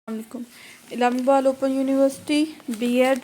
Assalamualaikum. Islamabad Open University B.Ed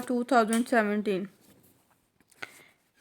2017।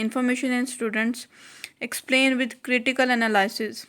information in students explain with critical analysis।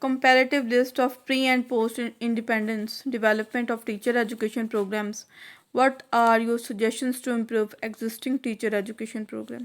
comparative list of pre and post independence development of teacher education programs. What are your suggestions to improve existing teacher education program?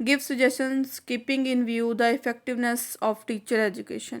Give suggestions keeping in view the effectiveness of teacher education.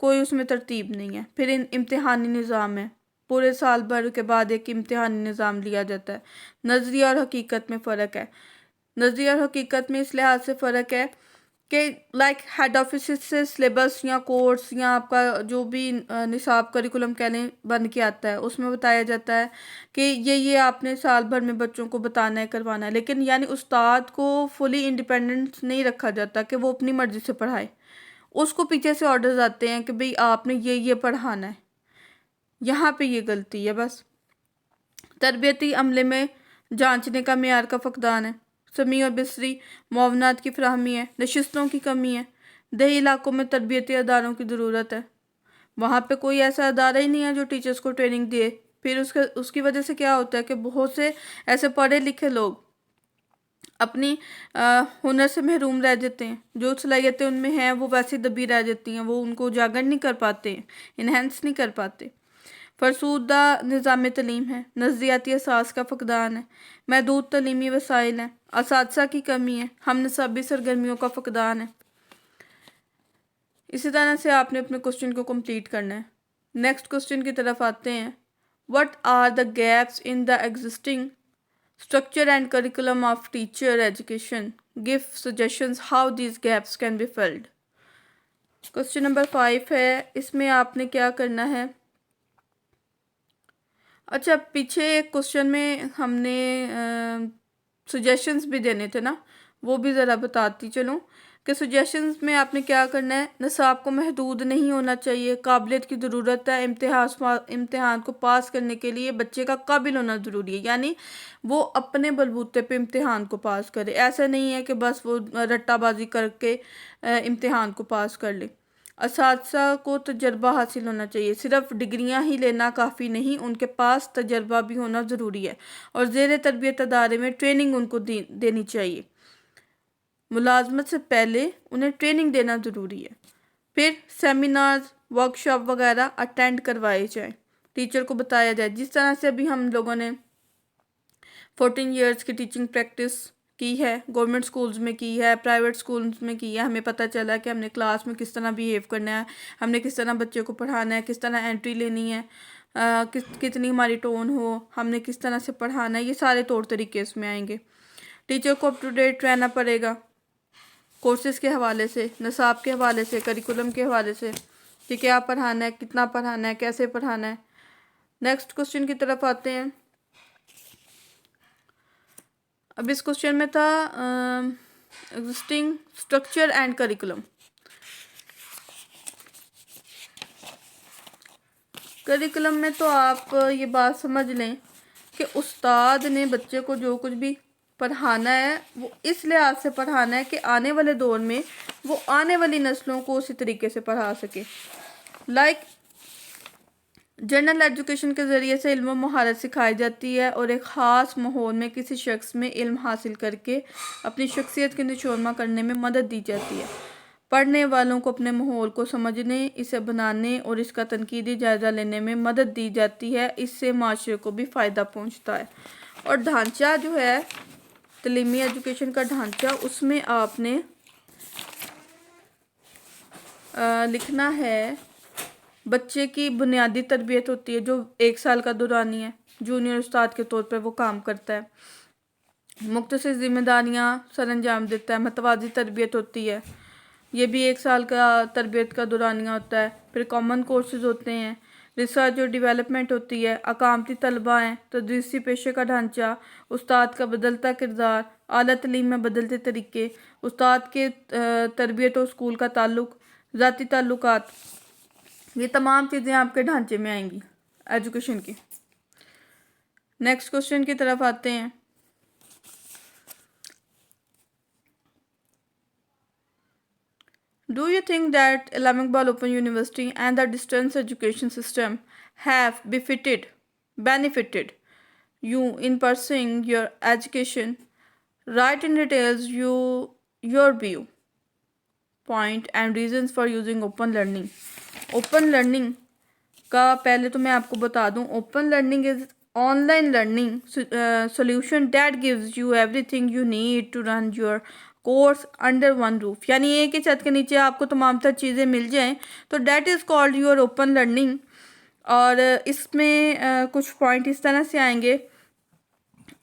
کوئی اس میں ترتیب نہیں ہے. پھر امتحانی نظام ہے، پورے سال بھر کے بعد ایک امتحانی نظام لیا جاتا ہے. نظریہ اور حقیقت میں فرق ہے. نظریہ اور حقیقت میں اس لحاظ سے فرق ہے کہ لائک ہیڈ آفیسز سے سلیبس یا کورس یا آپ کا جو بھی نصاب کریکولم کہہ لیں بن کے آتا ہے، اس میں بتایا جاتا ہے کہ یہ آپ نے سال بھر میں بچوں کو بتانا ہے، کروانا ہے. لیکن یعنی استاد کو فلی انڈیپینڈنٹ نہیں رکھا جاتا کہ وہ اپنی مرضی سے پڑھائے. اس کو پیچھے سے آرڈرز آتے ہیں کہ بھئی آپ نے یہ پڑھانا ہے. یہاں پہ یہ غلطی ہے بس. تربیتی عملے میں جانچنے کا معیار کا فقدان ہے. سمیع اور بصری معاونات کی فراہمی ہے، نشستوں کی کمی ہے. دیہی علاقوں میں تربیتی اداروں کی ضرورت ہے. وہاں پہ کوئی ایسا ادارہ ہی نہیں ہے جو ٹیچرز کو ٹریننگ دے. پھر اس کی وجہ سے کیا ہوتا ہے کہ بہت سے ایسے پڑھے لکھے لوگ اپنی ہنر سے محروم رہ جاتے ہیں. جو صلاحیتیں ان میں ہیں وہ ویسے دبی رہ جاتی ہیں، وہ ان کو اجاگر نہیں کر پاتے، انہینس نہیں کر پاتے. فرسودہ نظام تعلیم ہے، نظریاتی اساس کا فقدان ہے، محدود تعلیمی وسائل ہیں، اساتذہ کی کمی ہے، ہم نصابی سرگرمیوں کا فقدان ہے. اسی طرح سے آپ نے اپنے کوشچن کو کمپلیٹ کرنا ہے. نیکسٹ کوشچن کی طرف آتے ہیں. What are the gaps in the existing structure and curriculum of teacher education? Give suggestions how these gaps can be filled. Question number 5 ہے، اس میں آپ نے کیا کرنا ہے. اچھا، پیچھے ایک کوشچن میں ہم نے سجیشنز بھی دینے تھے نا، وہ بھی ذرا بتاتی چلوں کہ سجیشنز میں آپ نے کیا کرنا ہے. نصاب کو محدود نہیں ہونا چاہیے، قابلیت کی ضرورت ہے. امتحان کو پاس کرنے کے لیے بچے کا قابل ہونا ضروری ہے، یعنی وہ اپنے بلبوتے پہ امتحان کو پاس کرے. ایسا نہیں ہے کہ بس وہ رٹا بازی کر کے امتحان کو پاس کر لے. اساتذہ کو تجربہ حاصل ہونا چاہیے، صرف ڈگریاں ہی لینا کافی نہیں، ان کے پاس تجربہ بھی ہونا ضروری ہے. اور زیر تربیت ادارے میں ٹریننگ ان کو دینی چاہیے. ملازمت سے پہلے انہیں ٹریننگ دینا ضروری ہے. پھر سیمینارز، ورکشاپ وغیرہ اٹینڈ کروائے جائیں، ٹیچر کو بتایا جائے. جس طرح سے ابھی ہم لوگوں نے 14 ایئرس کی ٹیچنگ پریکٹس کی ہے، گورنمنٹ سکولز میں کی ہے، پرائیویٹ سکولز میں کی ہے. ہمیں پتہ چلا کہ ہم نے کلاس میں کس طرح بیہیو کرنا ہے، ہم نے کس طرح بچے کو پڑھانا ہے، کس طرح انٹری لینی ہے، کتنی ہماری ٹون ہو، ہم نے کس طرح سے پڑھانا ہے. یہ سارے طور طریقے اس میں آئیں گے. ٹیچر کو اپ ٹو ڈیٹ رہنا پڑے گا، کورسز کے حوالے سے، نصاب کے حوالے سے، کریکولم کے حوالے سے، کہ کیا پڑھانا ہے، کتنا پڑھانا ہے، کیسے پڑھانا ہے. نیکسٹ کوشچن کی طرف آتے ہیں. اب اس کوشچن میں تھا existing structure and curriculum. Curriculum میں تو آپ یہ بات سمجھ لیں کہ استاد نے بچے کو جو کچھ بھی پڑھانا ہے وہ اس لحاظ سے پڑھانا ہے کہ آنے والے دور میں وہ آنے والی نسلوں کو اسی طریقے سے پڑھا سکے. لائک جنرل ایجوکیشن کے ذریعے سے علم و مہارت سکھائی جاتی ہے اور ایک خاص ماحول میں کسی شخص میں علم حاصل کر کے اپنی شخصیت کے نشوورما کرنے میں مدد دی جاتی ہے. پڑھنے والوں کو اپنے ماحول کو سمجھنے، اسے بنانے اور اس کا تنقیدی جائزہ لینے میں مدد دی جاتی ہے. اس سے معاشرے کو بھی فائدہ پہنچتا ہے. اور ڈھانچہ جو ہے تعلیمی ایجوکیشن کا ڈھانچہ، اس میں آپ نے لکھنا ہے بچے کی بنیادی تربیت ہوتی ہے جو 1 سال کا دورانی ہے، جونیئر استاد کے طور پر وہ کام کرتا ہے، مختصر ذمہ داریاں سر انجام دیتا ہے. متوازی تربیت ہوتی ہے، یہ بھی 1 سال کا تربیت کا دورانیہ ہوتا ہے. پھر کامن کورسز ہوتے ہیں، ریسرچ اور ڈیولپمنٹ ہوتی ہے، اقامتی طلبہ ہیں، تدریسی پیشے کا ڈھانچہ، استاد کا بدلتا کردار، اعلیٰ تعلیم میں بدلتے طریقے، استاد کے تربیت اور اسکول کا تعلق، ذاتی تعلقات. یہ تمام چیزیں آپ کے ڈھانچے میں آئیں گی ایجوکیشن کی. نیکسٹ کوشچن کی طرف آتے ہیں. Do you think that Islamic Ball Open University and the distance education system have benefited you in pursuing your education? Write in details your view, point and reasons for using open learning. Open learning کا پہلے تو میں آپ کو بتا دوں، open learning is online learning solution that gives you everything you need to run your course under one roof, یعنی ایک ہی چھت کے نیچے آپ کو تمام تر چیزیں مل جائیں تو that is called your open learning. اور اس میں کچھ پوائنٹ اس طرح سے آئیں گے.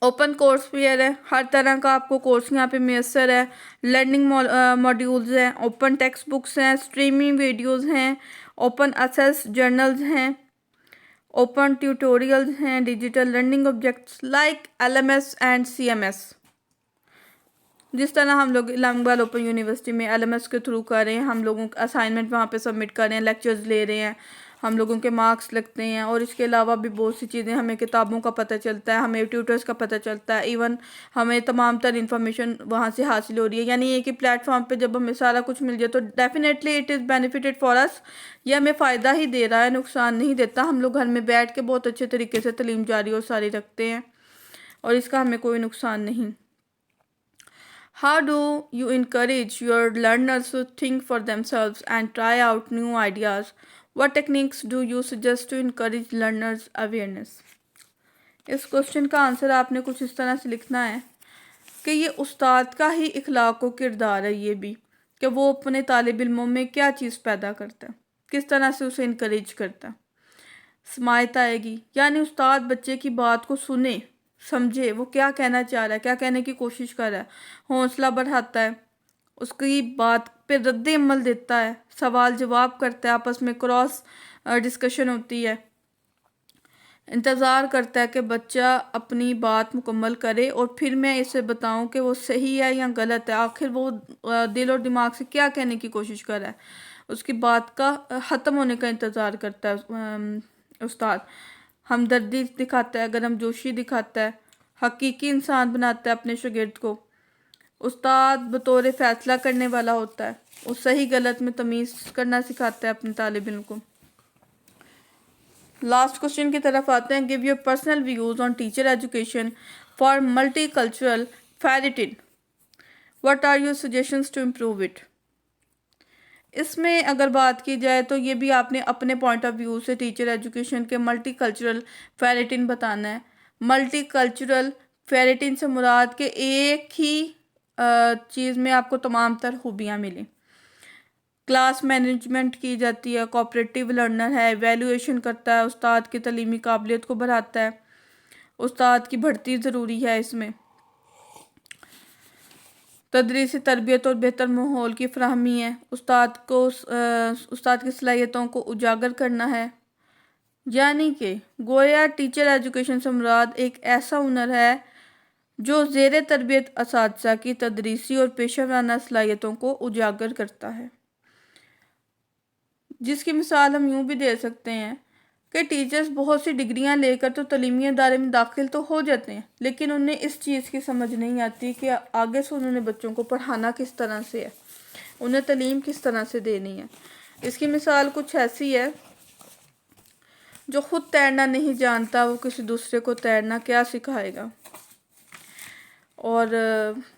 اوپن کورس فیئر ہے، ہر طرح کا آپ کو کورس یہاں پہ میسر ہے. لرننگ ماڈیولز ہیں، اوپن ٹیکسٹ بکس ہیں، اسٹریمنگ ویڈیوز ہیں، اوپن ایکسیس جرنلز ہیں، اوپن ٹیوٹوریلز ہیں، digital learning objects like LMS and CMS. جس طرح ہم لوگ لانگبال اوپن یونیورسٹی میں LMS کے تھرو کر رہے ہیں، ہم لوگوں کا اسائنمنٹ وہاں پہ سبمٹ کر رہے ہیں، لیکچرز لے رہے ہیں، ہم لوگوں کے مارکس لگتے ہیں. اور اس کے علاوہ بھی بہت سی چیزیں، ہمیں کتابوں کا پتہ چلتا ہے، ہمیں ٹیوٹرز کا پتہ چلتا ہے، ایون ہمیں تمام تر انفارمیشن وہاں سے حاصل ہو رہی ہے. یعنی ایک ہی پلیٹ فارم پہ جب ہمیں سارا کچھ مل جائے تو definitely it is benefited for us. یہ ہمیں فائدہ ہی دے رہا ہے، نقصان نہیں دیتا. ہم لوگ گھر میں بیٹھ کے بہت اچھے طریقے سے تعلیم جاری اور ساری رکھتے ہیں اور اس کا ہمیں کوئی نقصان نہیں. How do you encourage your learners to think for themselves and try out new ideas? What techniques do you suggest to encourage learners' awareness? اس کوشچن کا آنسر آپ نے کچھ اس طرح سے لکھنا ہے کہ یہ استاد کا ہی اخلاق و کردار ہے، یہ بھی کہ وہ اپنے طالب علموں میں کیا چیز پیدا کرتا ہے، کس طرح سے اسے انکریج کرتا ہے. سماعت آئے گی، یعنی استاد بچے کی بات کو سنے، سمجھے وہ کیا کہنا چاہ رہا ہے، کیا کہنے کی کوشش کر رہا ہے، حوصلہ بڑھاتا ہے، اس کی بات پہ رد عمل دیتا ہے، سوال جواب کرتا ہے، آپس میں کراس ڈسکشن ہوتی ہے، انتظار کرتا ہے کہ بچہ اپنی بات مکمل کرے اور پھر میں اسے بتاؤں کہ وہ صحیح ہے یا غلط ہے، آخر وہ دل اور دماغ سے کیا کہنے کی کوشش کر رہا ہے. اس کی بات کا ختم ہونے کا انتظار کرتا ہے استاد. ہمدردی دکھاتا ہے، گرم جوشی دکھاتا ہے، حقیقی انسان بناتا ہے اپنے شاگرد کو. استاد بطور فیصلہ کرنے والا ہوتا ہے، وہ صحیح غلط میں تمیز کرنا سکھاتا ہے اپنے طالب علم کو. لاسٹ کوشچن کی طرف آتے ہیں. Give your personal views on teacher education for multicultural فیریٹن. What are your suggestions to improve it? اس میں اگر بات کی جائے تو یہ بھی آپ نے اپنے پوائنٹ آف ویو سے ٹیچر ایجوکیشن کے ملٹی کلچرل فیریٹن بتانا ہے. ملٹی کلچرل فیریٹن سے مراد کہ ایک ہی چیز میں آپ کو تمام تر خوبیاں ملیں. کلاس مینجمنٹ کی جاتی ہے، کوآپریٹیو لرنر ہے، ایویلویشن کرتا ہے، استاد کی تعلیمی قابلیت کو بڑھاتا ہے، استاد کی بڑھتی ضروری ہے. اس میں تدریسی تربیت اور بہتر ماحول کی فراہمی ہے. استاد کی صلاحیتوں کو اجاگر کرنا ہے. یعنی کہ گویا ٹیچر ایجوکیشن سے مراد ایک ایسا ہنر ہے جو زیر تربیت اساتذہ کی تدریسی اور پیشہ ورانہ صلاحیتوں کو اجاگر کرتا ہے. جس کی مثال ہم یوں بھی دے سکتے ہیں کہ ٹیچرز بہت سی ڈگریاں لے کر تو تعلیمی ادارے میں داخل تو ہو جاتے ہیں، لیکن انہیں اس چیز کی سمجھ نہیں آتی کہ آگے سے انہوں نے بچوں کو پڑھانا کس طرح سے ہے، انہیں تعلیم کس طرح سے دینی ہے. اس کی مثال کچھ ایسی ہے، جو خود تیرنا نہیں جانتا وہ کسی دوسرے کو تیرنا کیا سکھائے گا. اور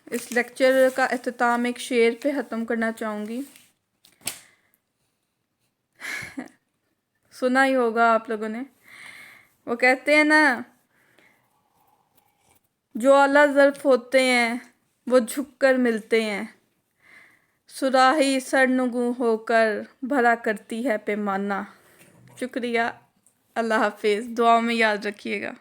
اس لیکچر کا اختتام ایک شعر پہ ختم کرنا چاہوں گی. سنا ہی ہوگا آپ لوگوں نے. وہ کہتے ہیں نا، جو اعلیٰ ظرف ہوتے ہیں وہ جھک کر ملتے ہیں، صراحی سرنگوں ہو کر بھرا کرتی ہے پیمانہ. شکریہ، اللہ حافظ، دعاؤں میں یاد رکھیے گا.